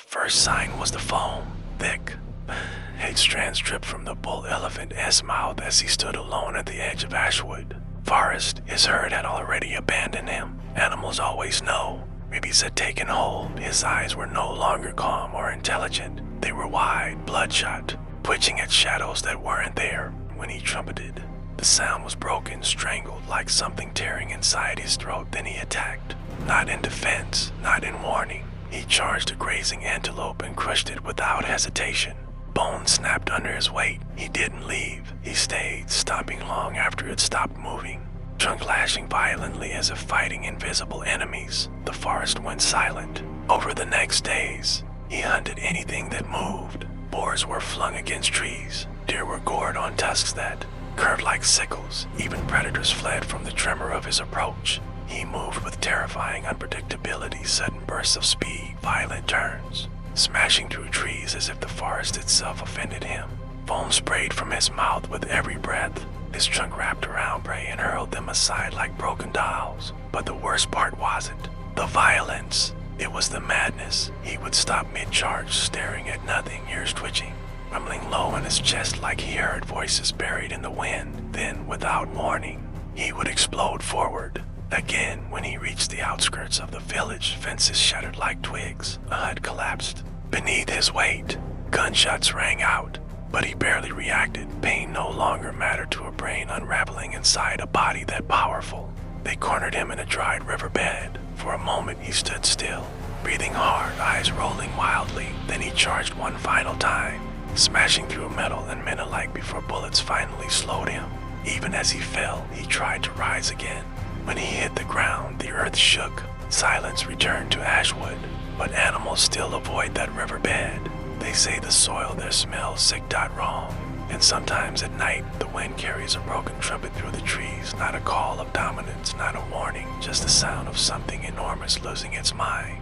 First sign was the foam, thick. Eight strands dripped from the bull elephant's mouth as he stood alone at the edge of Ashwood. Forest, his herd had already abandoned him. Animals always know. Rabies had taken hold. His eyes were no longer calm or intelligent. They were wide, bloodshot, twitching at shadows that weren't there. When he trumpeted, the sound was broken, strangled, like something tearing inside his throat. Then he attacked. Not in defense, not in warning. He charged a grazing antelope and crushed it without hesitation. Bones snapped under his weight. He didn't leave. He stayed, stomping long after it stopped moving. Trunk lashing violently as if fighting invisible enemies. The forest went silent. Over the next days, he hunted anything that moved. Boars were flung against trees. Deer were gored on tusks that curved like sickles. Even predators fled from the tremor of his approach. He moved with terrifying unpredictability, sudden bursts of speed, violent turns, smashing through trees as if the forest itself offended him. Foam sprayed from his mouth with every breath. His trunk wrapped around prey and hurled them aside like broken dolls. But the worst part wasn't the violence. It was the madness. He would stop mid-charge, staring at nothing, ears twitching, rumbling low in his chest like he heard voices buried in the wind. Then, without warning, he would explode forward. Again, when he reached the outskirts of the village, fences shattered like twigs. A hut collapsed beneath his weight. Gunshots rang out, but he barely reacted. Pain no longer mattered to a brain unraveling inside a body that powerful. They cornered him in a dried riverbed. For a moment he stood still, breathing hard, eyes rolling wildly. Then he charged one final time, smashing through metal and men alike before bullets finally slowed him. Even as he fell, he tried to rise again. When he hit the ground, the earth shook. Silence returned to Ashwood, but animals still avoid that riverbed. They say the soil there smells sick.wrong. And sometimes at night, the wind carries a broken trumpet through the trees. Not a call of dominance, not a warning, just the sound of something enormous losing its mind.